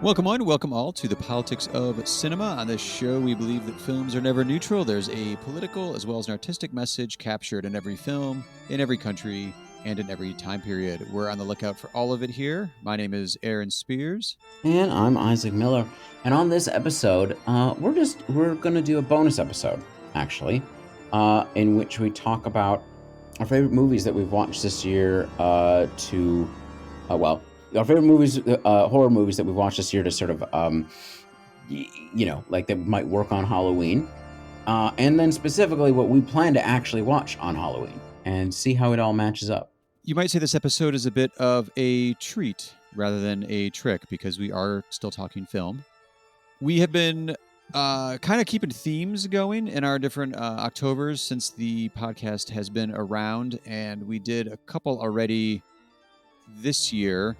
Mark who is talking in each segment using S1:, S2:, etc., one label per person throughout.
S1: Welcome all to the Politics of Cinema. On this show, we believe that films are never neutral. There's a political as well as an artistic message captured in every film, in every country, and in every time period. We're on the lookout for all of it here. My name is Aaron Spears.
S2: And I'm Isaac Miller. And on this episode, we're gonna do a bonus episode, actually, in which we talk about our favorite movies that we've watched this year. Our favorite movies, horror movies that we've watched this year to sort of, like that might work on Halloween, and then specifically what we plan to actually watch on Halloween and see how it all matches up.
S1: You might say this episode is a bit of a treat rather than a trick because we are still talking film. We have been kind of keeping themes going in our different Octobers since the podcast has been around, and we did a couple already this year.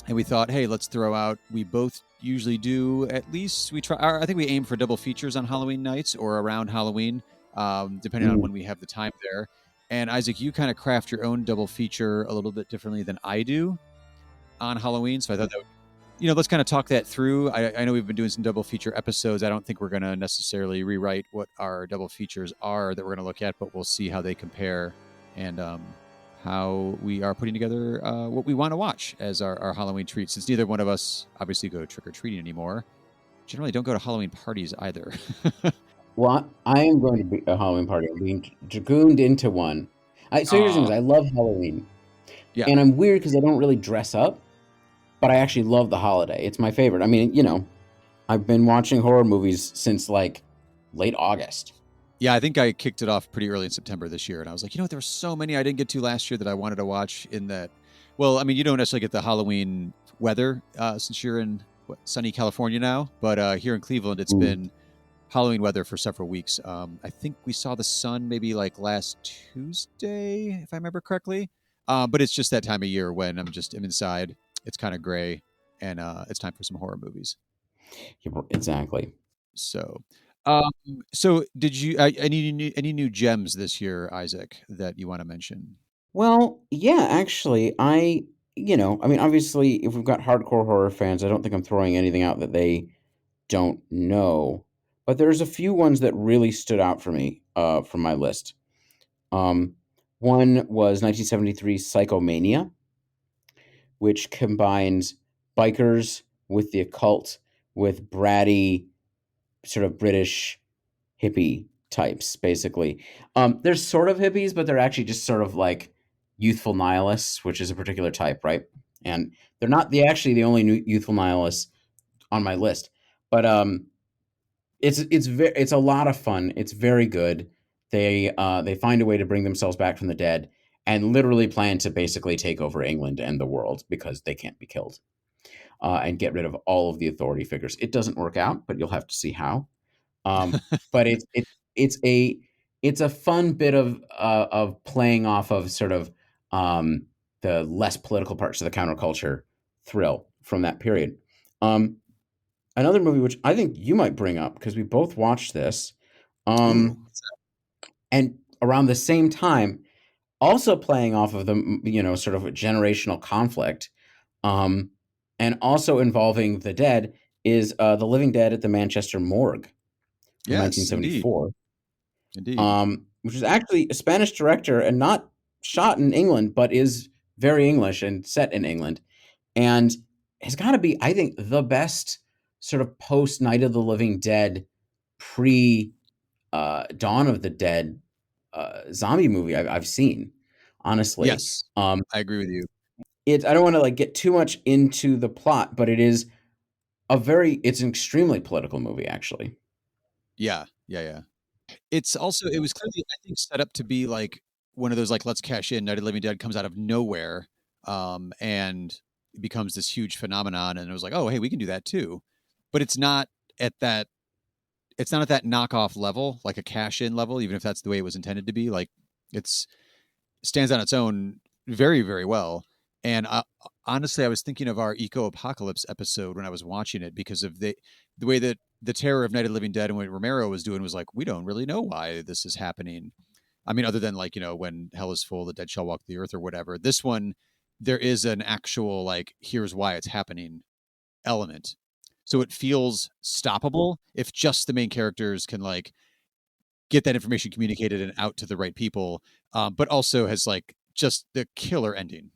S1: And we thought, hey, let's throw out, we both usually do at least, I think we aim for double features on Halloween nights or around Halloween, depending on when we have the time there. And Isaac, you kind of craft your own double feature a little bit differently than I do on Halloween. So I thought that, let's kind of talk that through. I know we've been doing some double feature episodes. I don't think we're going to necessarily rewrite what our double features are that we're going to look at, but we'll see how they compare and how we are putting together what we want to watch as our Halloween treat, since neither one of us obviously go trick-or-treating anymore. Generally don't go to Halloween parties either.
S2: Well, I am going to be a Halloween party. I'm being dragooned into one. Here's the thing: I love Halloween,
S1: Yeah.
S2: and I'm weird because I don't really dress up, but I actually love the holiday. It's my favorite. I mean, I've been watching horror movies since like late August.
S1: Yeah, I think I kicked it off pretty early in September this year, and I was like, there were so many I didn't get to last year that I wanted to watch in that. Well, I mean, you don't necessarily get the Halloween weather since you're in sunny California now, but here in Cleveland, it's been Halloween weather for several weeks. I think we saw the sun maybe like last Tuesday, if I remember correctly. But it's just that time of year when I'm inside. It's kind of gray, and it's time for some horror movies.
S2: Exactly.
S1: So, did you any new gems this year, Isaac, that you want to mention?
S2: Well, yeah, actually, obviously, if we've got hardcore horror fans, I don't think I'm throwing anything out that they don't know. But there's a few ones that really stood out for me from my list. One was 1973's Psychomania, which combines bikers with the occult with bratty, sort of British hippie types, basically. They're sort of hippies, but they're actually just sort of like youthful nihilists, which is a particular type, right? And they're not the only youthful nihilists on my list, but it's a lot of fun. It's very good. They find a way to bring themselves back from the dead and literally plan to basically take over England and the world because they can't be killed, and get rid of all of the authority figures. It doesn't work out, but you'll have to see how. But it's a fun bit of playing off of sort of the less political parts of the counterculture thrill from that period. Another movie which I think you might bring up because we both watched this, and around the same time, also playing off of the sort of a generational conflict, and also involving the dead is The Living Dead at the Manchester Morgue. From 1974.
S1: Indeed.
S2: Which is actually a Spanish director and not shot in England, but is very English and set in England, and has got to be, I think, the best sort of post Night of the Living Dead, pre Dawn of the Dead zombie movie I've seen. Honestly,
S1: Yes, I agree with you.
S2: I don't want to like get too much into the plot, but it's an extremely political movie, actually.
S1: Yeah. It was clearly, I think, set up to be like one of those like let's cash in. Night of the Living Dead comes out of nowhere, and it becomes this huge phenomenon, and it was like, oh hey, we can do that too. But it's not at that knockoff level, like a cash in level, even if that's the way it was intended to be. Like it's stands on its own very, very well. And honestly, I was thinking of our Eco Apocalypse episode when I was watching it because of the way that the terror of Night of the Living Dead and what Romero was doing was like, we don't really know why this is happening. I mean, other than like, when hell is full, the dead shall walk the earth or whatever. This one, there is an actual like, here's why it's happening element so it feels stoppable if just the main characters can like get that information communicated and out to the right people, but also has like just the killer ending.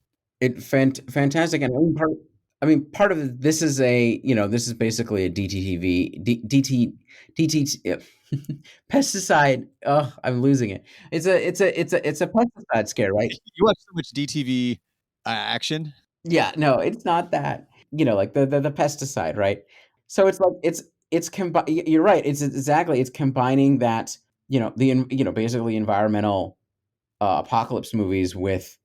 S2: Fantastic, and I mean, part of this is this is basically a DTTV, DT, pesticide. Oh, I'm losing it. It's a pesticide scare, right?
S1: You watch so much DTV action.
S2: Yeah, no, it's not that. Like the pesticide, right? So it's like you're right. It's exactly it's combining that, basically environmental apocalypse movies with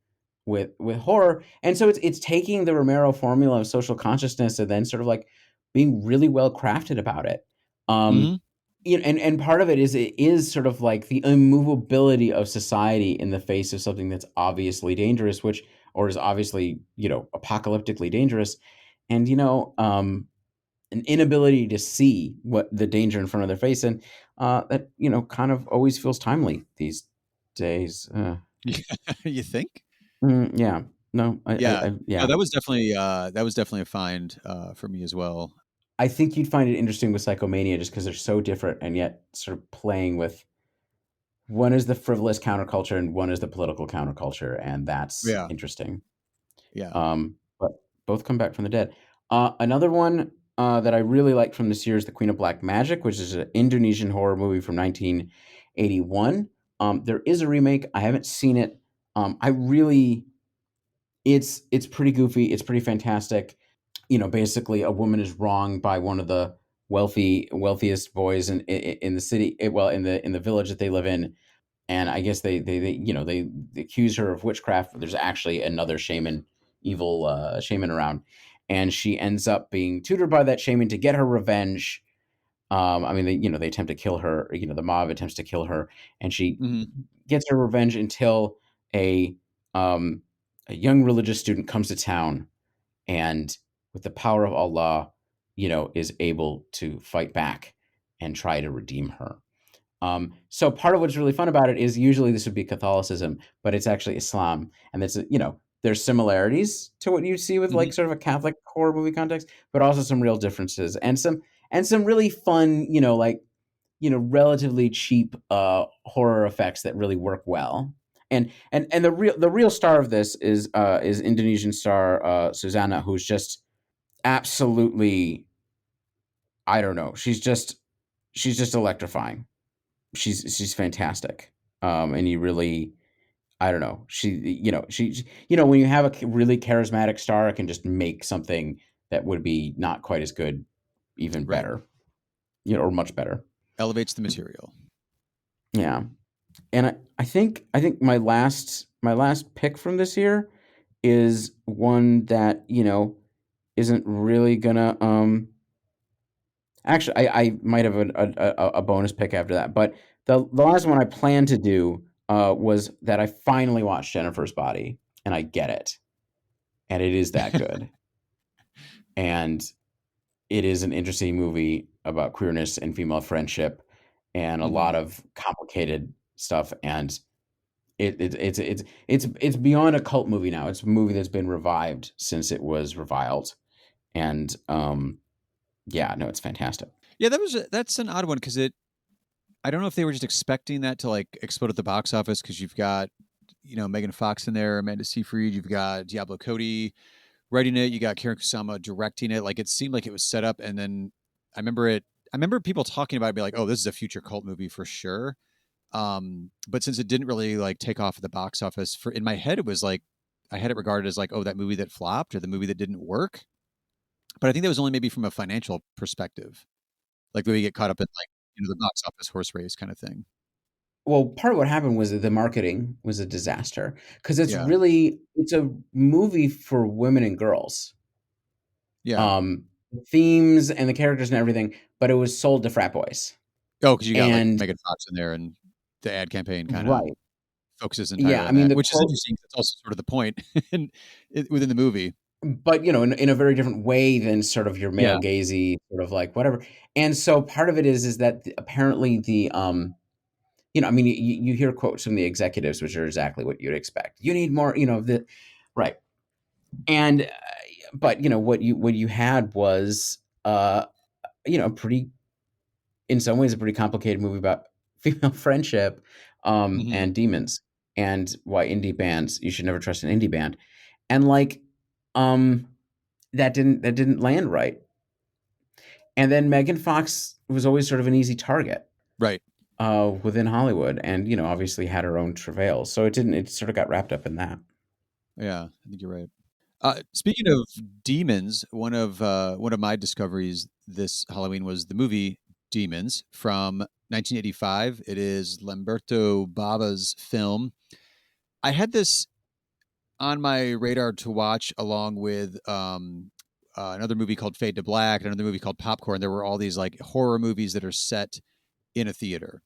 S2: horror. And so it's taking the Romero formula of social consciousness and then sort of like being really well crafted about it. Um,
S1: Hmm.
S2: and part of it is sort of like the immovability of society in the face of something that's obviously dangerous, or is obviously, apocalyptically dangerous. And, an inability to see what the danger in front of their face. And that, kind of always feels timely these days.
S1: You think?
S2: Yeah. No,
S1: Yeah. No,
S2: yeah.
S1: that was definitely a find for me as well.
S2: I think you'd find it interesting with Psychomania just because they're so different and yet sort of playing with one is the frivolous counterculture and one is the political counterculture, and that's
S1: Yeah.
S2: interesting.
S1: Yeah.
S2: But both come back from the dead. Another one that I really like from this year is The Queen of Black Magic, which is an Indonesian horror movie from 1981. There is a remake. I haven't seen it. I really, it's pretty goofy. It's pretty fantastic. Basically, a woman is wronged by one of the wealthiest boys in the city. Well, in the village that they live in, and I guess they accuse her of witchcraft. But there's actually another evil shaman around, and she ends up being tutored by that shaman to get her revenge. I mean, they attempt to kill her. The mob attempts to kill her, and she
S1: Hmm.
S2: gets her revenge until a um, a young religious student comes to town, and with the power of Allah, is able to fight back and try to redeem her. So part of what's really fun about it is usually this would be Catholicism, but it's actually Islam, and there's similarities to what you see with
S1: Hmm.
S2: like sort of a Catholic horror movie context, but also some real differences and some really fun, relatively cheap horror effects that really work well. And the real star of this is Indonesian star Susanna, who's just absolutely, I don't know, she's just electrifying. She's fantastic. And you really, I don't know, when you have a really charismatic star, it can just make something that would be not quite as good even
S1: Right.
S2: better, or much better.
S1: Elevates the material.
S2: Yeah. And I think my last pick from this year is one that isn't really gonna actually I might have a bonus pick after that, but the last one I planned to do was that I finally watched Jennifer's Body, and I get it, and it is that good, and it is an interesting movie about queerness and female friendship and a
S1: Hmm.
S2: lot of complicated stuff. And it's beyond a cult movie now. It's a movie that's been revived since it was reviled, and yeah, no, it's fantastic.
S1: Yeah, that's an odd one because I don't know if they were just expecting that to like explode at the box office because you've got Megan Fox in there, Amanda Seyfried, you've got Diablo Cody writing it, you got Karen Kusama directing it. Like it seemed like it was set up, and then I remember it. I remember people talking about it, be like, "Oh, this is a future cult movie for sure." But since it didn't really like take off at the box office, for in my head it was like I had it regarded as like, oh, that movie that flopped or the movie that didn't work. But I think that was only maybe from a financial perspective, like we get caught up in like the box office horse race kind of thing.
S2: Well, part of what happened was that the marketing was a disaster because
S1: Yeah,
S2: it's a movie for women and girls.
S1: yeah.
S2: Um, Themes and the characters and everything, but it was sold to frat boys.
S1: Oh, because you got like
S2: And
S1: Megan Fox in there, and the ad campaign kind of
S2: right.
S1: focuses
S2: Yeah,
S1: entirely
S2: I
S1: on
S2: mean
S1: that,
S2: the
S1: which is
S2: quote,
S1: interesting. That's also sort of the point within the movie.
S2: but in a very different way than sort of your
S1: Yeah.
S2: male gazy sort of like whatever. And so part of it is that apparently I mean, you hear quotes from the executives, which are exactly what you'd expect. You need more, right. And but what you had was uh, pretty in some ways a pretty complicated movie about female friendship
S1: Hmm.
S2: and demons and why indie bands you should never trust an indie band and like um that didn't land right. And then Megan Fox was always sort of an easy target
S1: Right.
S2: within Hollywood, and obviously had her own travails, so it sort of got wrapped up in that.
S1: Yeah, I think you're right. Speaking of demons, one of my discoveries this Halloween was the movie Demons from 1985. It is Lamberto Bava's film. I had this on my radar to watch along with another movie called Fade to Black, another movie called Popcorn. There were all these like horror movies that are set in a theater,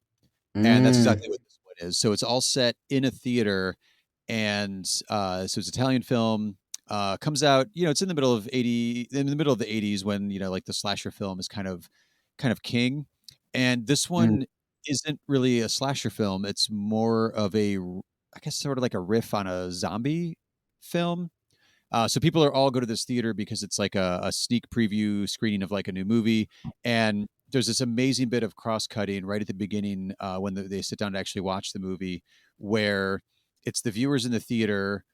S1: and that's
S2: Mm,
S1: exactly what this one is. So it's all set in a theater, and so it's an Italian film. Comes out, it's in the middle of in the middle of the 80s when like the slasher film is kind of king, and this
S2: mm,
S1: one isn't really a slasher film. It's more of I guess, sort of like a riff on a zombie film. So people are all go to this theater because it's like a sneak preview screening of like a new movie, and there's this amazing bit of cross cutting right at the beginning when they sit down to actually watch the movie, where it's the viewers in the theater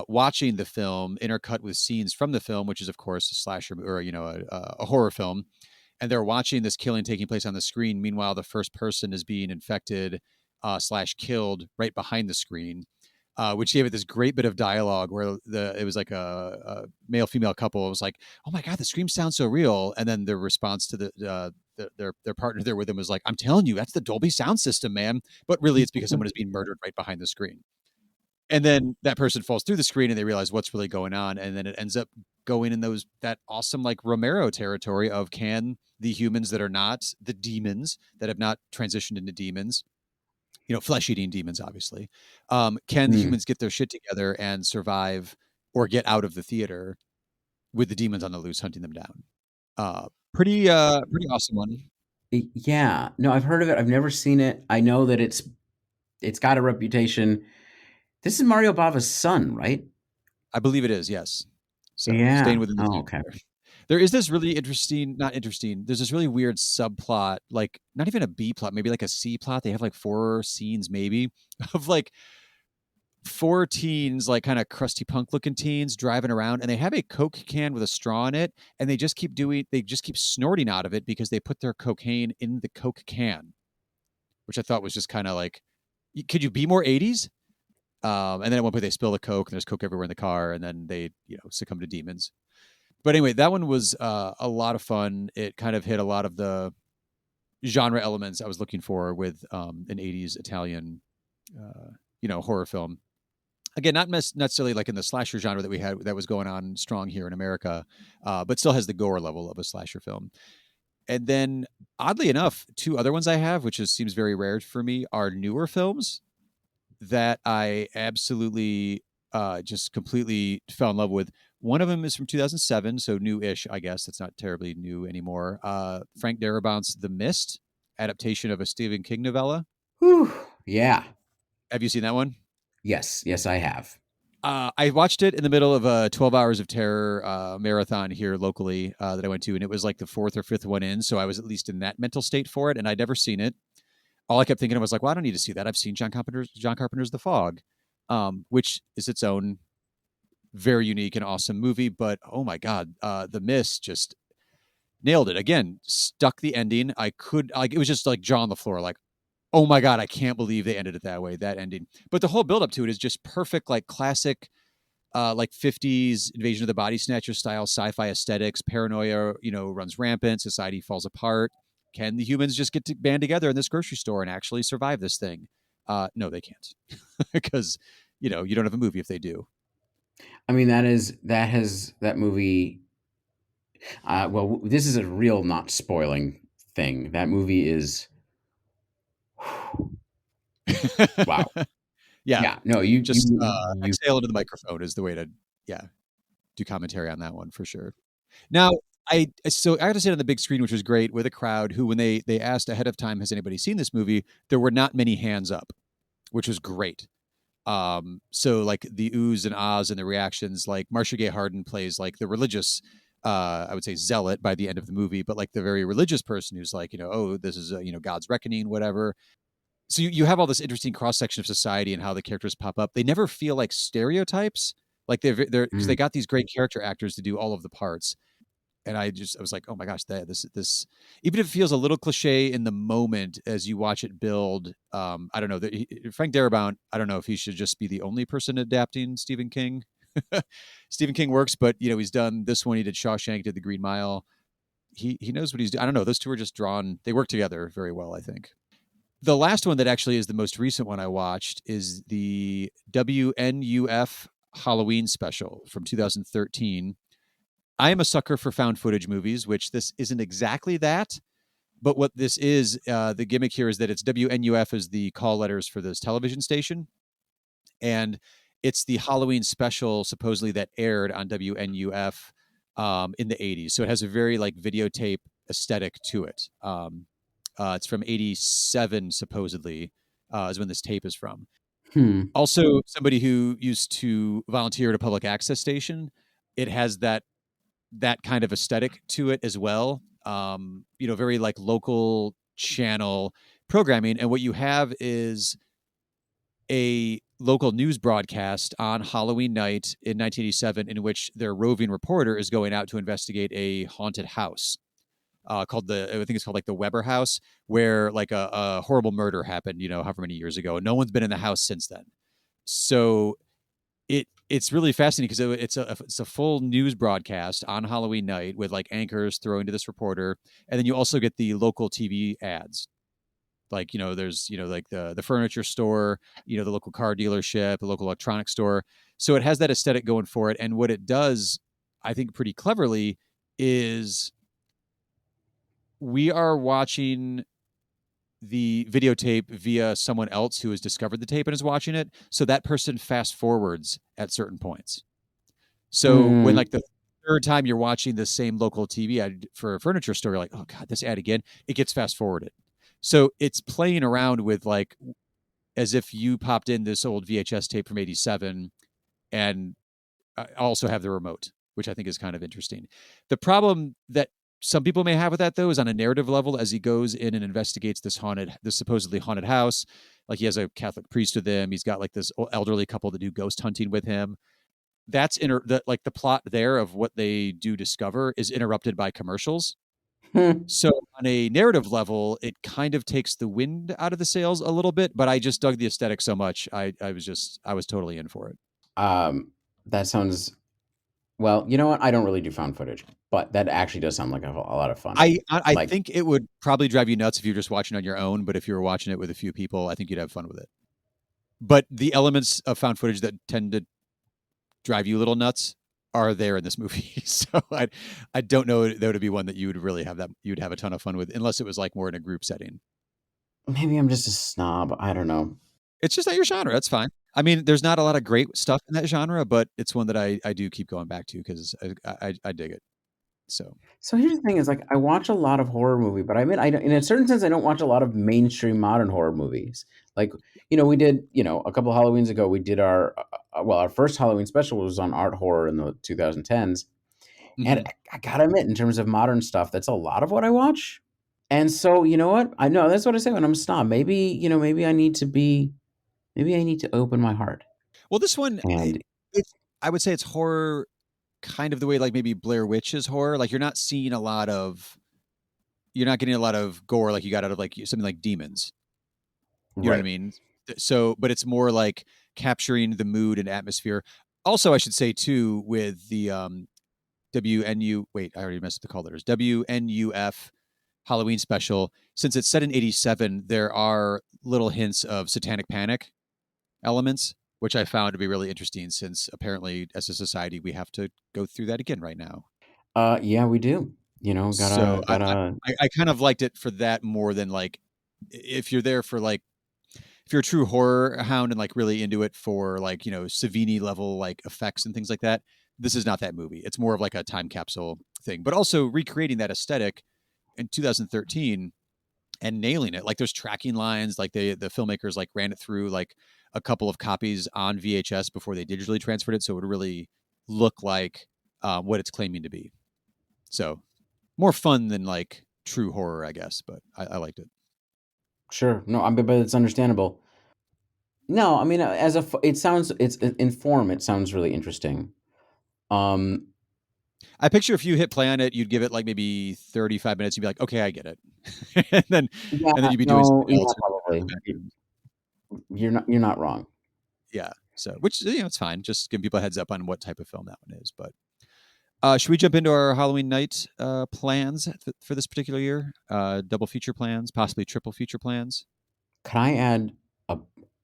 S1: watching the film intercut with scenes from the film, which is of course a slasher or a horror film, and they're watching this killing taking place on the screen. Meanwhile, the first person is being infected slash killed right behind the screen, which gave it this great bit of dialogue where it was like a male female couple. It was like, "Oh my god, the scream sounds so real," and then the response to their partner there with them was like, "I'm telling you, that's the Dolby sound system, man." But really, it's because someone is being murdered right behind the screen. And then that person falls through the screen and they realize what's really going on, and then it ends up going in that awesome like Romero territory of, can the humans that are not the demons, that have not transitioned into demons, flesh eating demons obviously, can the
S2: mm.
S1: humans get their shit together and survive or get out of the theater with the demons on the loose hunting them down. Pretty awesome one.
S2: Yeah, no, I've heard of it. I've never seen it. I know that it's got a reputation. This is Mario Bava's son, right?
S1: I believe it is, yes. So staying
S2: Yeah.
S1: within the
S2: Oh,
S1: theme
S2: okay.
S1: there. There is this really interesting, not interesting, there's this really weird subplot, like not even a B plot, maybe like a C plot. They have like four scenes, maybe, of like four teens, like kind of crusty punk looking teens driving around, and they have a Coke can with a straw in it, and they just keep snorting out of it because they put their cocaine in the Coke can, which I thought was just kind of like, could you be more 80s? And then at one point they spill the Coke and there's Coke everywhere in the car, and then they, succumb to demons. But anyway, that one was a lot of fun. It kind of hit a lot of the genre elements I was looking for with an 80s Italian, horror film. Again, not necessarily like in the slasher genre that we had that was going on strong here in America, but still has the gore level of a slasher film. And then, oddly enough, two other ones I have, which seems very rare for me, are newer films that I absolutely just completely fell in love with. One of them is from 2007, so new-ish, I guess. It's not terribly new anymore. Frank Darabont's The Mist, adaptation of a Stephen King novella.
S2: Whew. Yeah.
S1: Have you seen that one?
S2: Yes. Yes, I have.
S1: I watched it in the middle of a 12 Hours of Terror marathon here locally that I went to, and it was like the fourth or fifth one in, so I was at least in that mental state for it, and I'd never seen it. All I kept thinking was like, well, I don't need to see that. I've seen John Carpenter's The Fog, which is its own very unique and awesome movie. But oh my god, The Mist just nailed it again. Stuck the ending. I could like it was just like jaw on the floor. Like, oh my god, I can't believe they ended it that way. That ending, but the whole build up to it is just perfect. Like classic. Like 50s Invasion of the Body Snatcher style sci-fi aesthetics. Paranoia, runs rampant. Society falls apart. Can the humans just get to band together in this grocery store and actually survive this thing? No, they can't, because you don't have a movie if they do.
S2: I mean, that movie. Well, this is a real not spoiling thing. That movie is wow.
S1: Yeah,
S2: Yeah. No, you
S1: just
S2: you.
S1: exhale into the microphone is the way to, yeah, do commentary on that one for sure. Now, I got to sit on the big screen, which was great, with a crowd who, when they asked ahead of time, has anybody seen this movie? There were not many hands up, which was great. So like the oohs and ahs and the reactions, like Marcia Gay Harden plays like the religious I would say zealot by the end of the movie, but like the very religious person who's like, oh, this is God's reckoning, whatever. So you have all this interesting cross section of society and how the characters pop up. They never feel like stereotypes, like they're because they
S2: Mm.
S1: got these great character actors to do all of the parts. And I was like, oh my gosh, this even if it feels a little cliche in the moment as you watch it build. I don't know that Frank Darabont. I don't know if he should just be the only person adapting Stephen King. Stephen King works, but he's done this one. He did Shawshank, did The Green Mile. He knows what he's doing. I don't know. Those two are just drawn. They work together very well, I think. The last one that actually is the most recent one I watched is the WNUF Halloween special from 2013. I am a sucker for found footage movies, which this isn't exactly that. But what this is, the gimmick here is that it's WNUF is the call letters for this television station. And it's the Halloween special supposedly that aired on WNUF in the 80s. So it has a very like videotape aesthetic to it. It's from 87, supposedly, is when this tape is from.
S2: Hmm.
S1: Also, somebody who used to volunteer at a public access station, it has that kind of aesthetic to it as well. Very like local channel programming. And what you have is a local news broadcast on Halloween night in 1987 in which their roving reporter is going out to investigate a haunted house. I think it's called like the Weber House, where like a horrible murder happened, however many years ago, and no one's been in the house since then. So it's really fascinating because it's a full news broadcast on Halloween night with like anchors throwing to this reporter, and then you also get the local TV ads. Like there's like the furniture store, the local car dealership, the local electronics store. So it has that aesthetic going for it, and what it does, I think, pretty cleverly is we are watching the videotape via someone else who has discovered the tape and is watching it. So that person fast forwards at certain points. So when
S2: Mm.
S1: like the third time you're watching the same local TV ad for a furniture store, you're like, oh God, this ad again, it gets fast forwarded. So it's playing around with like, as if you popped in this old VHS tape from 87 and also have the remote, which I think is kind of interesting. The problem that some people may have with that though is on a narrative level as he goes in and investigates this supposedly haunted house. Like he has a Catholic priest with him. He's got like this elderly couple that do ghost hunting with him. That's like the plot there of what they do discover is interrupted by commercials.
S2: Hmm.
S1: So on a narrative level, it kind of takes the wind out of the sails a little bit, but I just dug the aesthetic so much. I was totally in for it.
S2: That sounds well. You know what? I don't really do found footage, but that actually does sound like a lot of fun.
S1: I
S2: Like,
S1: think it would probably drive you nuts if you're just watching on your own, but if you were watching it with a few people, I think you'd have fun with it. But the elements of found footage that tend to drive you a little nuts are there in this movie. So I don't know that would be one that you would really you'd have a ton of fun with, unless it was like more in a group setting.
S2: maybe I'm just a snob. I don't know.
S1: It's just not your genre. That's fine. I mean, there's not a lot of great stuff in that genre, but it's one that I do keep going back to because I dig it. So
S2: So here's the thing: is like I watch a lot of horror movie, but I mean, in a certain sense, I don't watch a lot of mainstream modern horror movies. Like, we did, a couple of Halloweens ago, we did our first Halloween special was on art horror in the 2010s, and
S1: mhm.
S2: I gotta admit, in terms of modern stuff, that's a lot of what I watch. And so, you know what? I know that's what I say when I'm a snob. Maybe, maybe I need to open my heart.
S1: Well, this one,
S2: And
S1: it's I would say it's horror kind of the way like maybe Blair Witch is horror. Like you're not getting a lot of gore like you got out of like something like Demons. You know what I
S2: right.
S1: mean? So, but it's more like capturing the mood and atmosphere. Also, I should say too, with the WNU. Wait, I already messed up the call letters. WNUF Halloween special. Since it's set in '87, there are little hints of Satanic Panic elements, which I found to be really interesting. Since apparently, as a society, we have to go through that again right now.
S2: Yeah, we do.
S1: So
S2: Gotta.
S1: I kind of liked it for that more than like if you're there for like if you're a true horror hound and like really into it for like Savini level like effects and things like that, this is not that movie. It's more of like a time capsule thing, but also recreating that aesthetic in 2013 and nailing it. Like there's tracking lines, like the filmmakers like ran it through like a couple of copies on VHS before they digitally transferred it, so it would really look like what it's claiming to be. So more fun than like true horror, I guess. But I liked it.
S2: Sure. No, I mean, but it's understandable. No, I mean, it sounds, it's in form, it sounds really interesting. Um,
S1: I picture if you hit play on it, you'd give it like maybe 35 minutes. You'd be like, okay, I get it. and then
S2: yeah,
S1: and then you'd be doing
S2: no,
S1: something
S2: yeah,
S1: else in the
S2: probably.
S1: background.
S2: You're not wrong.
S1: Yeah. So which it's fine. Just giving people a heads up on what type of film that one is. But should we jump into our Halloween night plans for this particular year? Double feature plans, possibly triple feature plans.
S2: Can I add a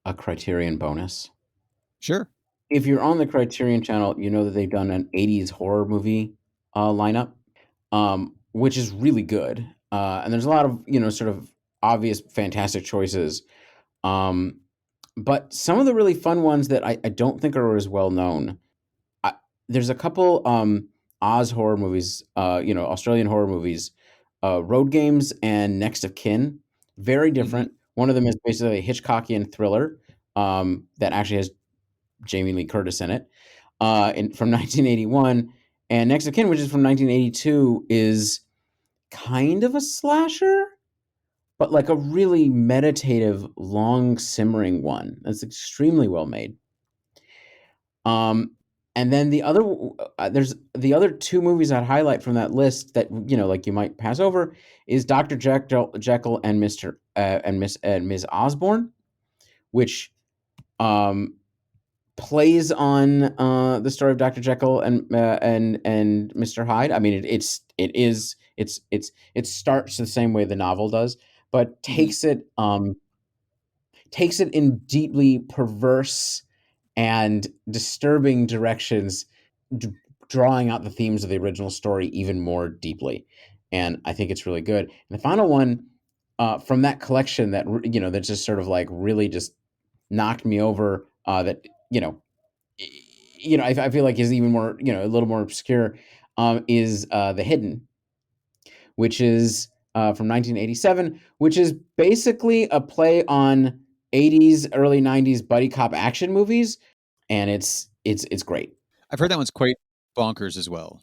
S2: a Criterion bonus?
S1: Sure.
S2: If you're on the Criterion channel, you know that they've done an 80s horror movie lineup, which is really good. And there's a lot of, sort of obvious, fantastic choices. Um, but some of the really fun ones that I don't think are as well known. I, there's a couple Oz horror movies, Australian horror movies, Road Games and Next of Kin. Very
S1: Mm-hmm.
S2: different. One of them is basically a Hitchcockian thriller that actually has Jamie Lee Curtis in it, from 1981. And Next of Kin, which is from 1982, is kind of a slasher, but like a really meditative, long simmering one. That's extremely well made. Um, and then there's the other two movies I'd highlight from that list that like you might pass over is Doctor Jekyll and Mister and Ms. Osborne, which um, plays on the story of Dr. Jekyll and Mr. Hyde. I mean, it starts the same way the novel does, but
S1: Mm-hmm.
S2: takes it in deeply perverse and disturbing directions, d- drawing out the themes of the original story even more deeply. And I think it's really good. And the final one from that collection that just sort of like really just knocked me over. That I feel like is even more, a little more obscure, is The Hidden, which is from 1987, which is basically a play on 80s, early 90s buddy cop action movies, and it's great.
S1: I've heard that one's quite bonkers as well,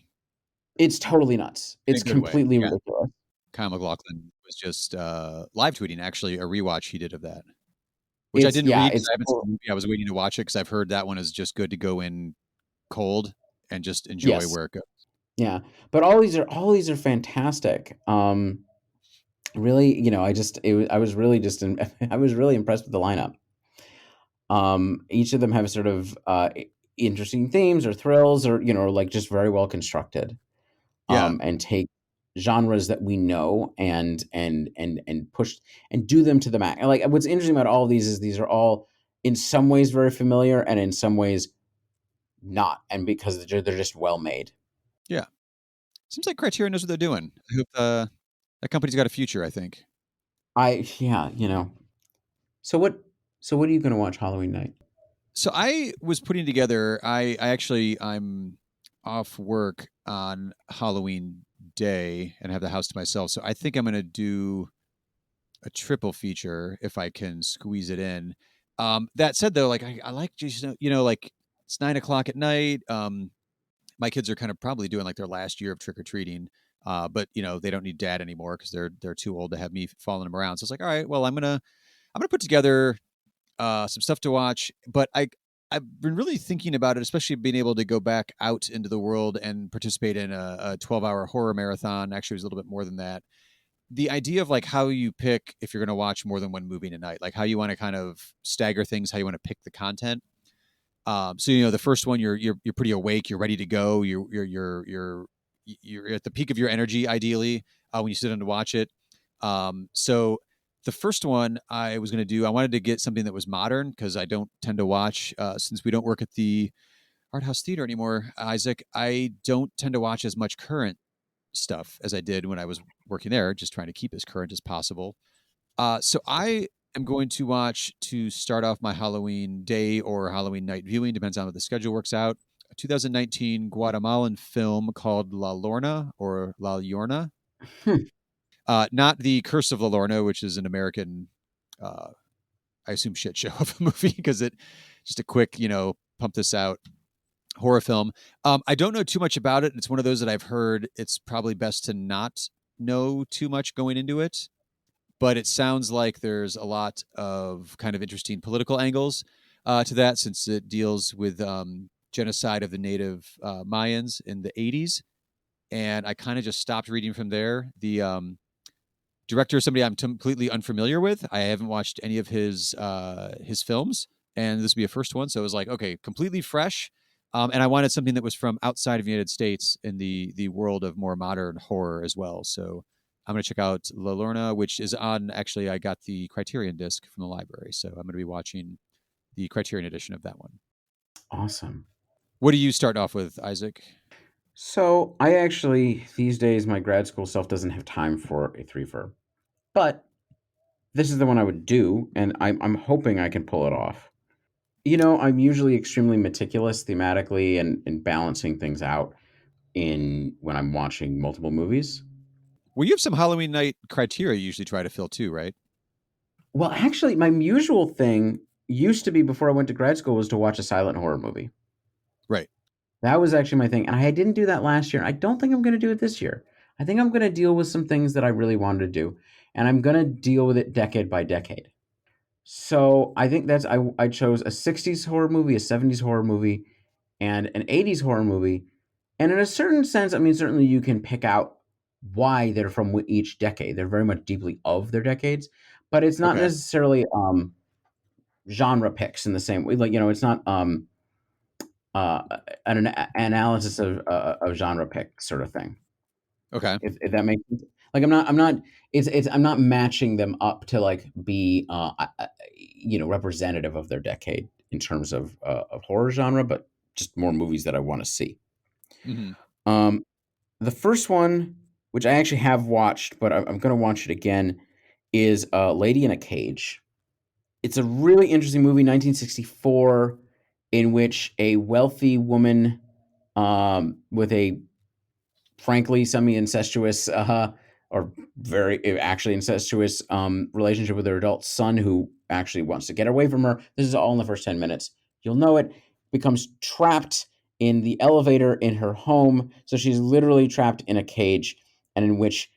S2: It's totally nuts.
S1: in a
S2: It's
S1: good way.
S2: completely
S1: Yeah.
S2: ridiculous.
S1: Kyle MacLachlan was just live tweeting actually a rewatch he did of that, which I
S2: It's
S1: didn't
S2: yeah,
S1: read because
S2: it's
S1: I haven't seen the movie. I was waiting to watch it because I've heard that one is just good to go in cold and just enjoy
S2: yes,
S1: where it goes.
S2: yeah. But all these are fantastic. Really, I was really I was really impressed with the lineup. Each of them have sort of interesting themes or thrills, or like just very well constructed,
S1: Yeah.
S2: and take genres that we know and push and do them to the max. Like, what's interesting about all of these is these are all in some ways very familiar and in some ways not, and because they're just well made.
S1: Yeah. Seems like Criterion knows what they're doing. I hope that company's got a future, I think.
S2: Yeah. So what are you going to watch Halloween night?
S1: So I was putting together I'm off work on Halloween day and have the house to myself. So I think I'm gonna do a triple feature if I can squeeze it in. That said though, like I like just like it's 9 o'clock at night. My kids are kind of probably doing like their last year of trick or treating. But they don't need dad anymore because they're too old to have me following them around. So it's like, all right, well, I'm gonna put together some stuff to watch. But I've been really thinking about it, especially being able to go back out into the world and participate in a 12-hour horror marathon. Actually, it was a little bit more than that. The idea of like how you pick if you're going to watch more than one movie in a night, like how you want to kind of stagger things, how you want to pick the content. So the first one you're pretty awake, you're ready to go, you're at the peak of your energy, ideally, when you sit down to watch it. So the first one I was going to do, I wanted to get something that was modern because I don't tend to watch since we don't work at the art house theater anymore. Isaac, I don't tend to watch as much current stuff as I did when I was working there, just trying to keep as current as possible. So I am going to watch to start off my Halloween day or Halloween night viewing, depends on how the schedule works out. A 2019 Guatemalan film called La Lorna or La Llorona.
S2: Hmm.
S1: Not the Curse of La Lorna, which is an American, uh, I assume, shit show of a movie because it just a quick, pump this out. horror film. I don't know too much about it. It's one of those that I've heard it's probably best to not know too much going into it. But it sounds like there's a lot of kind of interesting political angles to that, since it deals with genocide of the native Mayans in the 80s. And I kind of just stopped reading from there. The director is somebody I'm completely unfamiliar with. I haven't watched any of his films, and this would be a first one. So it was like, okay, completely fresh. And I wanted something that was from outside of the United States in the world of more modern horror as well. So I'm going to check out La Lorna, which is on. Actually, I got the Criterion disc from the library, so I'm going to be watching the Criterion edition of that one.
S2: Awesome.
S1: What do you start off with, Isaac?
S2: So I actually these days my grad school self doesn't have time for a threefer, but this is the one I would do, and I'm hoping I can pull it off. I'm usually extremely meticulous thematically and balancing things out in when I'm watching multiple movies.
S1: Well, you have some Halloween night criteria you usually try to fill too, right?
S2: Well, actually, my usual thing used to be before I went to grad school was to watch a silent horror movie.
S1: Right.
S2: That was actually my thing, and I didn't do that last year. I don't think I'm going to do it this year. I think I'm going to deal with some things that I really wanted to do, and I'm going to deal with it decade by decade. So I think I chose a 60s horror movie, a 70s horror movie, and an 80s horror movie. And in a certain sense, I mean, certainly you can pick out why they're from each decade. They're very much deeply of their decades, but it's not
S1: Okay.
S2: necessarily genre picks in the same way. Like, it's not uh, an analysis of genre pick sort of thing.
S1: Okay.
S2: If that makes sense. Like I'm not matching them up to like be representative of their decade in terms of horror genre, but just more movies that I want to see.
S1: Mm-hmm.
S2: Um, the first one, which I actually have watched, but I'm going to watch it again, is Lady in a Cage. It's a really interesting movie, 1964, in which a wealthy woman with a frankly semi-incestuous or very actually incestuous relationship with her adult son who actually wants to get away from her. This is all in the first 10 minutes. You'll know it. Becomes trapped in the elevator in her home. So she's literally trapped in a cage, and in which,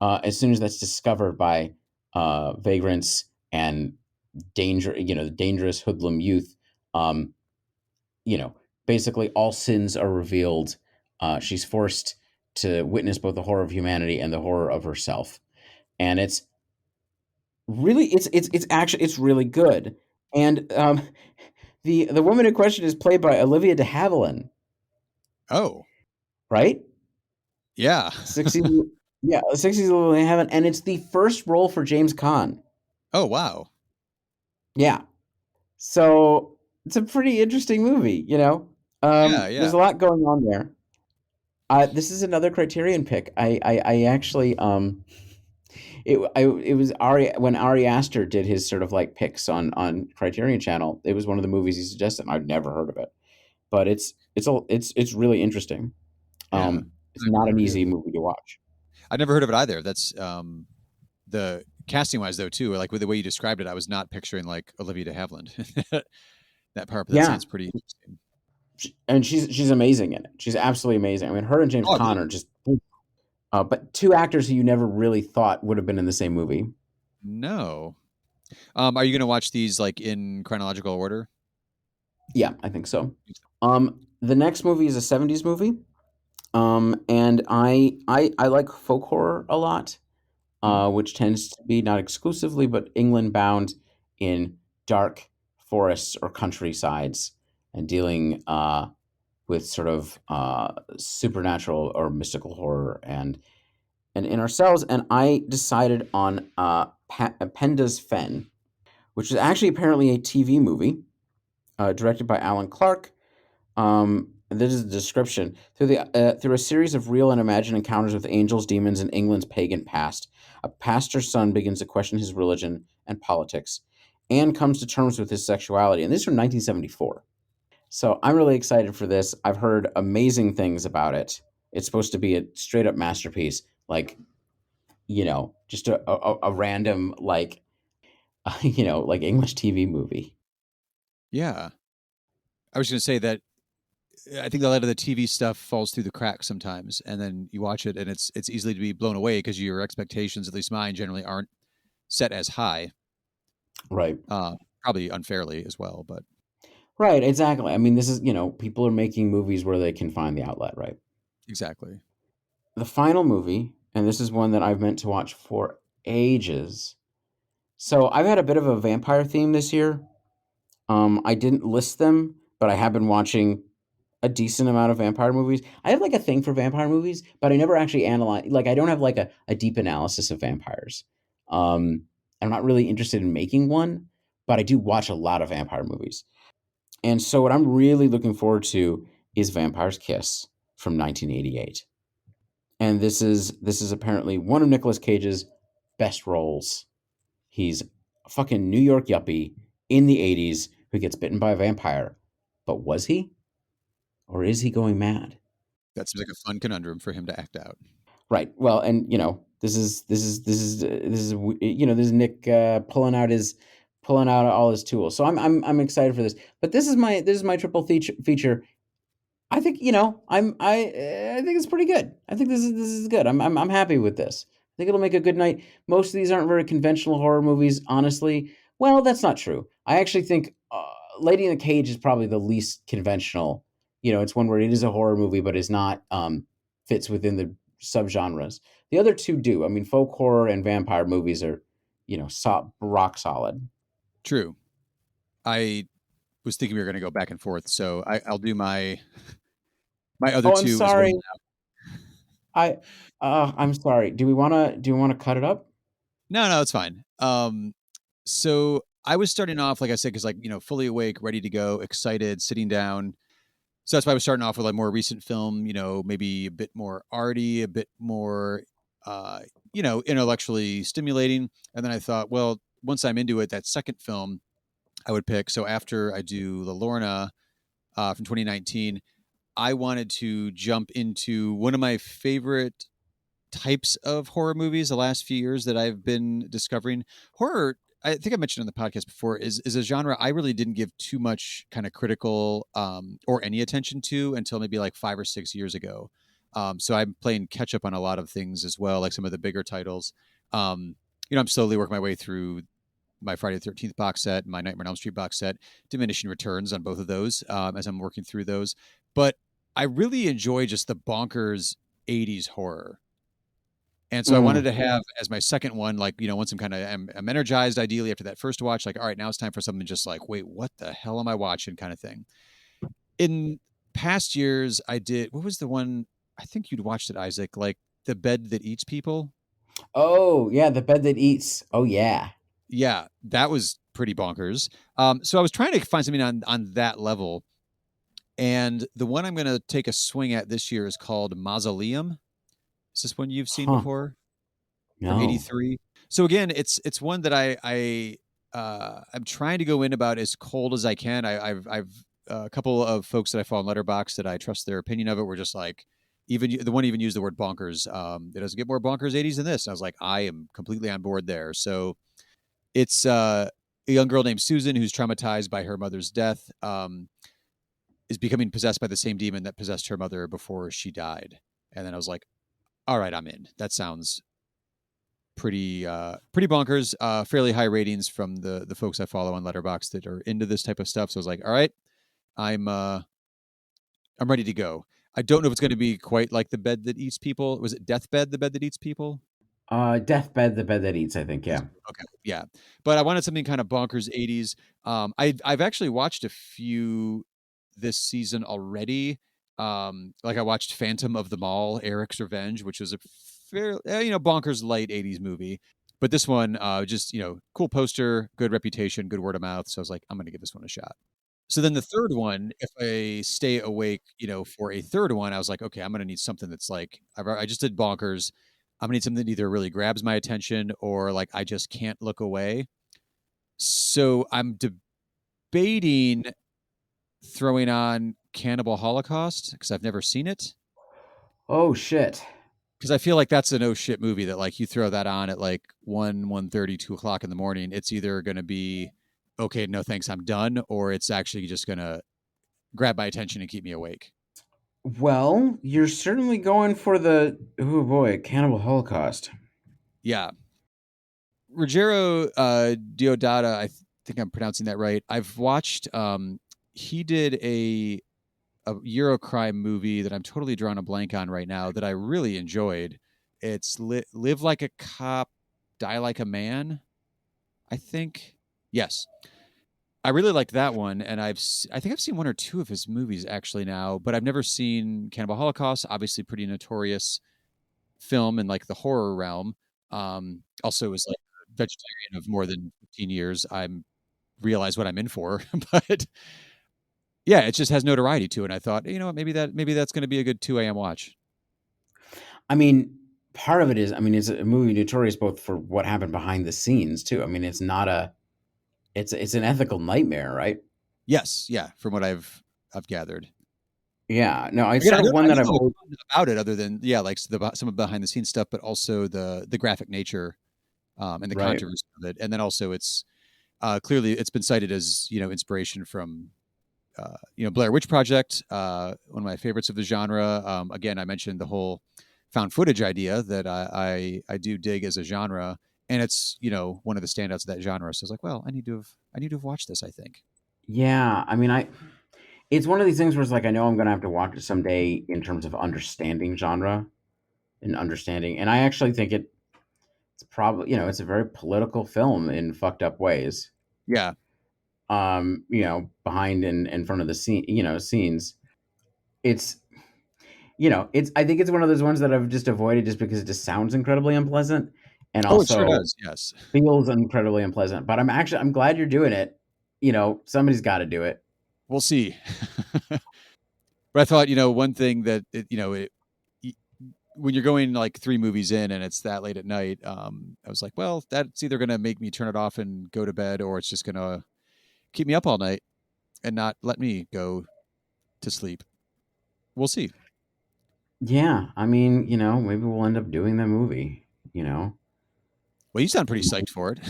S2: as soon as that's discovered by vagrants and dangerous hoodlum youth, um, you know, basically all sins are revealed. She's forced to witness both the horror of humanity and the horror of herself, and it's actually it's really good. And the woman in question is played by Olivia de Havilland,
S1: Oh,
S2: right?
S1: yeah.
S2: 60s, yeah, 60s Olivia de Havilland, and it's the first role for James Caan.
S1: Oh, wow.
S2: Yeah, so it's a pretty interesting movie.
S1: Yeah,
S2: There's
S1: yeah.
S2: a lot going on there. This is another Criterion pick. I actually it was Ari when Ari Aster did his sort of like picks on Criterion Channel. It was one of the movies he suggested. And I'd never heard of it, but it's really interesting.
S1: Yeah.
S2: It's
S1: I've
S2: not an
S1: never heard of
S2: easy
S1: it.
S2: movie to watch.
S1: I've never heard of it either. That's the casting wise though too. Like with the way you described it, I was not picturing like Olivia de Havilland. That part, but that
S2: Yeah,
S1: sounds pretty interesting.
S2: and she's amazing in it. She's absolutely amazing. I mean, her and James
S1: Oh, I believe
S2: Caan are just. But two actors who you never really thought would have been in the same movie.
S1: no. Are you gonna watch these like in chronological order?
S2: Yeah, I think so. The next movie is a '70s movie. And I like folk horror a lot,
S1: Hmm.
S2: which tends to be not exclusively, but England bound in dark forests or countrysides and dealing with sort of supernatural or mystical horror and in ourselves. And I decided on Penda's Fen, which is actually apparently a TV movie directed by Alan Clark. This is the description. Through a series of real and imagined encounters with angels, demons, and England's pagan past, a pastor's son begins to question his religion and politics, and comes to terms with his sexuality. And this is from 1974. So I'm really excited for this. I've heard amazing things about it. It's supposed to be a straight up masterpiece, like just a random like like English TV movie.
S1: Yeah. I was gonna say that I think a lot of the TV stuff falls through the cracks sometimes, and then you watch it, and it's easily to be blown away because your expectations, at least mine, generally aren't set as high.
S2: Right.
S1: Probably unfairly as well, but
S2: Right, exactly. I mean, this is, people are making movies where they can find the outlet, right?
S1: exactly.
S2: The final movie, and this is one that I've meant to watch for ages. So I've had a bit of a vampire theme this year. I didn't list them, but I have been watching a decent amount of vampire movies. I have like a thing for vampire movies, but I never actually analyze. Like, I don't have like a deep analysis of vampires. I'm not really interested in making one, but I do watch a lot of vampire movies. And so what I'm really looking forward to is Vampire's Kiss from 1988. And this is apparently one of Nicolas Cage's best roles. He's a fucking New York yuppie in the 80s who gets bitten by a vampire. But was he? Or is he going mad?
S1: That seems like a fun conundrum for him to act out.
S2: Right. Well, and this is Nick pulling out all his tools. So I'm excited for this. But this is my triple feature. I think I think it's pretty good. I think this is good. I'm happy with this. I think it'll make a good night. Most of these aren't very conventional horror movies, honestly. Well, that's not true. I actually think Lady in the Cage is probably the least conventional. It's one where it is a horror movie, but is not fits within the subgenres. The other two do. I mean, folk horror and vampire movies are, rock solid.
S1: True. I was thinking we were going to go back and forth, so I'll do my other
S2: Oh, I'm
S1: two as well
S2: sorry.
S1: now.
S2: I'm sorry. Do we want to cut it up?
S1: No, it's fine. So I was starting off, like I said, because fully awake, ready to go, excited, sitting down. So that's why I was starting off with a more recent film, maybe a bit more arty, a bit more, intellectually stimulating. And then I thought, well, once I'm into it, that second film I would pick. So after I do La Lorna from 2019, I wanted to jump into one of my favorite types of horror movies the last few years that I've been discovering. Horror, I think I mentioned on the podcast before, is a genre I really didn't give too much kind of critical or any attention to until maybe like 5 or 6 years ago. So I'm playing catch up on a lot of things as well, like some of the bigger titles. I'm slowly working my way through my Friday the 13th box set, my Nightmare on Elm Street box set, diminishing returns on both of those as I'm working through those. But I really enjoy just the bonkers 80s horror. And so I wanted to have as my second one, like, once I'm energized, ideally after that first watch, like, all right, now it's time for something just like, wait, what the hell am I watching kind of thing. In past years, I did, what was the one, I think you'd watched it, Isaac, like The Bed That Eats People.
S2: Oh, yeah, The Bed That Eats. Oh, yeah.
S1: Yeah, that was pretty bonkers. So I was trying to find something on that level. And the one I'm going to take a swing at this year is called Mausoleum. Is this one you've seen before? From
S2: No.
S1: 83. So again, it's one that I'm trying to go in about as cold as I can. I've a couple of folks that I follow on Letterboxd that I trust their opinion of it were just like, even the one even used the word bonkers. It doesn't get more bonkers 80s than this. And I was like, I am completely on board there. So it's a young girl named Susan who's traumatized by her mother's death, is becoming possessed by the same demon that possessed her mother before she died. And then I was like, all right, I'm in. That sounds pretty bonkers. Fairly high ratings from the folks I follow on Letterboxd that are into this type of stuff. So I was like, all right, I'm ready to go. I don't know if it's going to be quite like The Bed That Eats People. Was it Deathbed, The Bed That Eats People?
S2: Deathbed, The Bed That Eats, I think, yeah.
S1: Okay, yeah. But I wanted something kind of bonkers 80s. I've actually watched a few this season already. Like I watched Phantom of the Mall, Eric's Revenge, which was a fair, bonkers light 80s movie. But this one, just, cool poster, good reputation, good word of mouth. So I was like, I'm going to give this one a shot. So then the third one, if I stay awake, for a third one, I was like, okay, I'm going to need something that's like, I just did bonkers. I'm going to need something that either really grabs my attention or like I just can't look away. So I'm debating throwing on Cannibal Holocaust because I've never seen it.
S2: Oh, shit.
S1: Because I feel like that's a no shit movie that like you throw that on at like 1:30, 2 o'clock in the morning. It's either going to be, okay, no thanks, I'm done. Or it's actually just going to grab my attention and keep me awake.
S2: Well, you're certainly going for the oh boy, Cannibal Holocaust.
S1: Yeah, Ruggiero Deodato. Think I'm pronouncing that right. I've watched. He did a Eurocrime movie that I'm totally drawing a blank on right now that I really enjoyed. It's Live Like a Cop, Die Like a Man, I think. Yes. I really liked that one, and I think I've seen one or two of his movies actually now, but I've never seen Cannibal Holocaust. Obviously, pretty notorious film in like the horror realm. Also, was like a vegetarian of more than 15 years. I'm realize what I'm in for, but yeah, it just has notoriety to it. And I thought, you know what, maybe that's going to be a good 2 a.m. watch.
S2: I mean, part of it is, I mean, it's a movie notorious both for what happened behind the scenes too. I mean, it's not a, it's an ethical nightmare, right?
S1: Yes, yeah, from what I've gathered.
S2: Yeah, no, it's
S1: Again,
S2: sort of one
S1: I
S2: that
S1: don't
S2: I've
S1: know a
S2: always,
S1: ton about it other than yeah, like some of behind the scenes stuff, but also the graphic nature and the
S2: right.
S1: controversy of it, and then also it's clearly it's been cited as inspiration from Blair Witch Project, one of my favorites of the genre. Again, I mentioned the whole found footage idea that I do dig as a genre, and it's one of the standouts of that genre. So I was like, well, I need to have watched this. I think.
S2: Yeah, I mean, it's one of these things where it's like I know I'm gonna have to watch it someday in terms of understanding genre and understanding, and I actually think it's probably it's a very political film in fucked up ways.
S1: Yeah.
S2: Behind and in front of the scene, scenes. It's it's I think it's one of those ones that I've just avoided just because it just sounds incredibly unpleasant and
S1: Oh, it sure
S2: also
S1: does. Yes.
S2: feels incredibly unpleasant. But I'm glad you're doing it. Somebody's got to do it.
S1: We'll see. But I thought, one thing that when you're going like 3 movies in and it's that late at night, I was like, well, that's either going to make me turn it off and go to bed, or it's just going to keep me up all night and not let me go to sleep. We'll see.
S2: Yeah, I mean, maybe we'll end up doing that movie. You know,
S1: Well, you sound pretty psyched for it.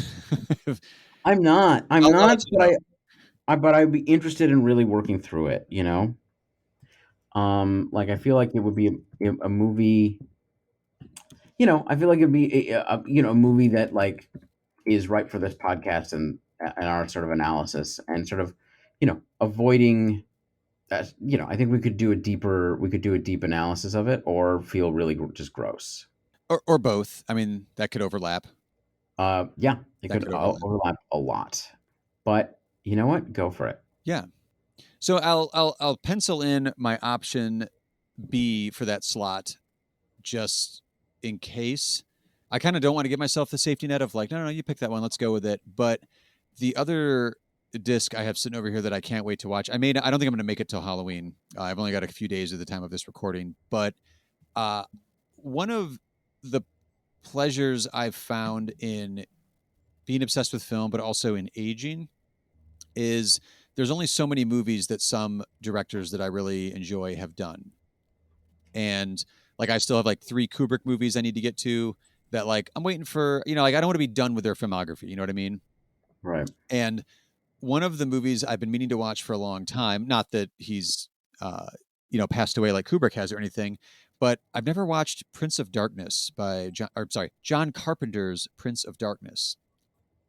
S2: I'm
S1: I'll
S2: not,
S1: let you know.
S2: but I'd be interested in really working through it. Like I feel like it would be a movie. I feel like it'd be a movie that like is right for this podcast and our sort of analysis and sort of avoiding that. I think we could do a deep analysis of it or feel really just gross.
S1: Or both. I mean, that could overlap.
S2: Yeah, it
S1: That
S2: could
S1: could overlap.
S2: overlap a lot, but you know what, go for it.
S1: Yeah. So I'll pencil in my option B for that slot just in case. I kind of don't want to give myself the safety net of like, no, you pick that one, let's go with it. But the other disc I have sitting over here that I can't wait to watch. I don't think I'm going to make it till Halloween. I've only got a few days at the time of this recording, but uh, one of the pleasures I've found in being obsessed with film, but also in aging, is there's only so many movies that some directors that I really enjoy have done. And like I still have like 3 Kubrick movies I need to get to that like I'm waiting for, like I don't want to be done with their filmography, you know what I mean?
S2: Right.
S1: And one of the movies I've been meaning to watch for a long time, not that he's passed away like Kubrick has or anything, but I've never watched Prince of Darkness by John Carpenter's Prince of Darkness.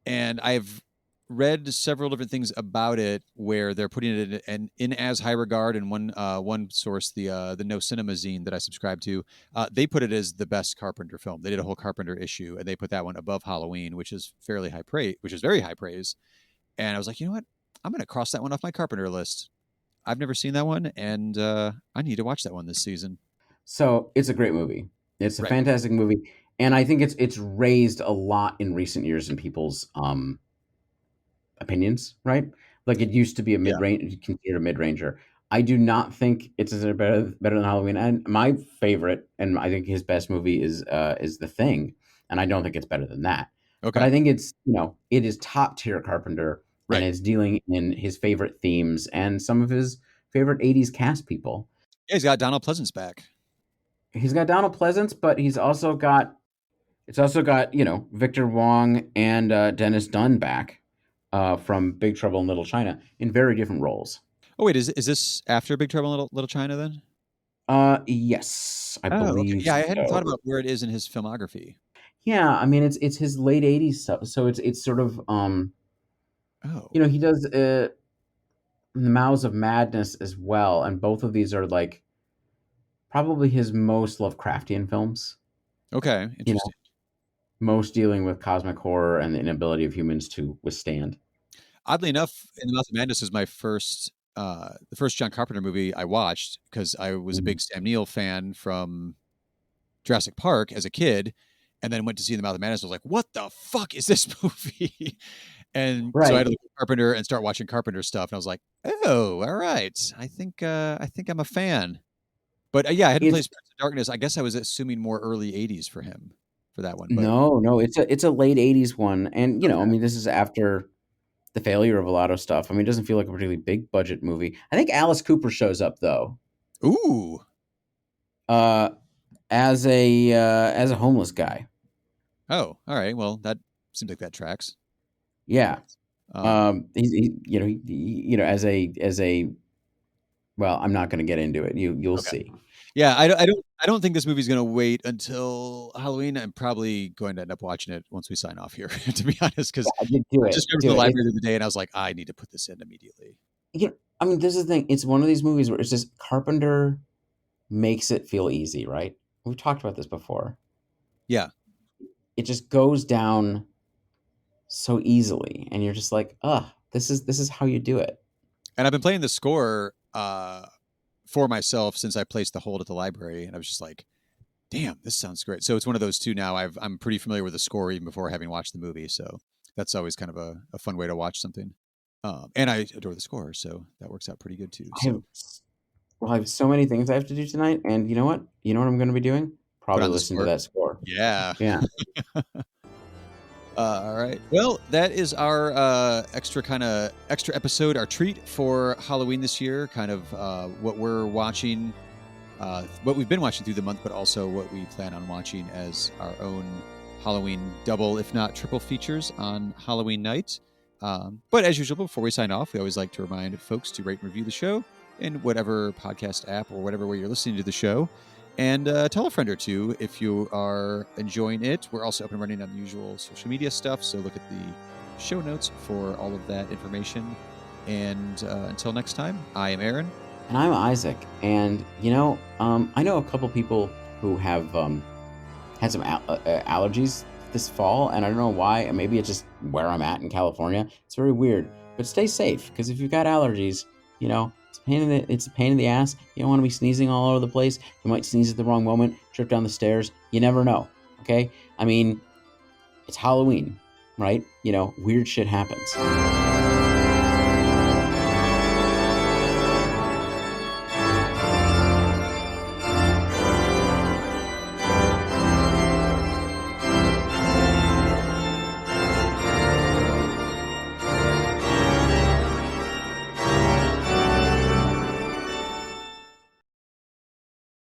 S1: And I've read several different things about it where they're putting it in as high regard. And one source, the No Cinema Zine that I subscribe to, they put it as the best Carpenter film. They did a whole Carpenter issue, and they put that one above Halloween, which is fairly high praise, which is very high praise. And I was like, you know what? I'm going to cross that one off my Carpenter list. I've never seen that one, and I need to watch that one this season.
S2: So it's a great movie. It's a
S1: Right.
S2: fantastic movie, and I think it's raised a lot in recent years in people's opinions. Right, like it used to be a
S1: Yeah.
S2: mid range, considered a mid ranger. I do not think it's better than Halloween. And my favorite, and I think his best movie is The Thing, and I don't think it's better than that. But
S1: Okay.
S2: I think it's it is top tier Carpenter, and
S1: Right.
S2: it's dealing in his favorite themes and some of his favorite '80s cast people.
S1: Yeah, he's got Donald Pleasance back.
S2: He's got Donald Pleasance, but he's also got Victor Wong and Dennis Dunn back from Big Trouble in Little China in very different roles.
S1: Oh wait, is this after Big Trouble in Little China then?
S2: Yes, I
S1: Oh, okay.
S2: believe
S1: Yeah, I hadn't thought
S2: so.
S1: about where it is in his filmography.
S2: Yeah, I mean it's his late '80s stuff, so it's sort of
S1: Oh,
S2: he does The Mouths of Madness as well, and both of these are like probably his most Lovecraftian films.
S1: okay,
S2: You know,
S1: interesting.
S2: most dealing with cosmic horror and the inability of humans to withstand.
S1: Oddly enough, In the Mouth of Madness was my the first John Carpenter movie I watched because I was a
S2: Mhm.
S1: big Sam Neill fan from Jurassic Park as a kid, and then went to see In the Mouth of Madness. I was like, "What the fuck is this movie?" And so I
S2: Right.
S1: had to look at Carpenter and start watching Carpenter stuff, and I was like, "Oh, all right. I think I'm a fan." But yeah, I hadn't
S2: It's
S1: played Spirits of Darkness. I guess I was assuming more early '80s for him for that one. But
S2: no, it's a late '80s one, and I
S1: okay,
S2: mean, this is after the failure of a lot of stuff. I mean, it doesn't feel like a particularly big budget movie. I think Alice Cooper shows up though,
S1: ooh,
S2: uh, as a homeless guy.
S1: oh, all right. Well, that seems like that tracks.
S2: Yeah.
S1: Um,
S2: As a well, I'm not going to get into it. You'll
S1: okay.
S2: see.
S1: Yeah, I don't think this movie's gonna wait until Halloween. I'm probably going to end up watching it once we sign off here, to be honest, because
S2: Yeah, you do
S1: I
S2: it,
S1: just drove to
S2: do
S1: the
S2: it.
S1: library the other day and I was like, I need to put this in immediately.
S2: I mean, this is the thing. It's one of these movies where it's just Carpenter makes it feel easy, right? We've talked about this before.
S1: Yeah,
S2: It just goes down so easily, and you're just like, this is how you do it.
S1: and I've been playing the score for myself since I placed the hold at the library, and I was just like, damn, this sounds great. So it's one of those two now. I'm pretty familiar with the score even before having watched the movie, so that's always kind of a fun way to watch something. And I adore the score, so that works out pretty good too.
S2: I have
S1: So
S2: well, I have so many things I have to do tonight, and you know what? You know what I'm going to be doing?
S1: put
S2: Probably
S1: on the
S2: listen to
S1: score.
S2: that score.
S1: Yeah.
S2: Yeah.
S1: All right. Well, that is our extra episode, our treat for Halloween this year. Kind of what we're watching, what we've been watching through the month, but also what we plan on watching as our own Halloween double, if not triple features on Halloween night. But as usual, before we sign off, we always like to remind folks to rate and review the show in whatever podcast app or whatever way you're listening to the show. And tell a friend or two if you are enjoying it. We're also up and running on the usual social media stuff, so look at the show notes for all of that information. And until next time, I am Aaron.
S2: And I'm Isaac, and I know a couple people who have had some allergies this fall, and I don't know why. And maybe it's just where I'm at in California. It's very weird, but stay safe because if you've got allergies, it's a pain in the ass. You don't want to be sneezing all over the place. You might sneeze at the wrong moment, trip down the stairs. You never know. Okay, I mean, it's Halloween, right? Weird shit happens.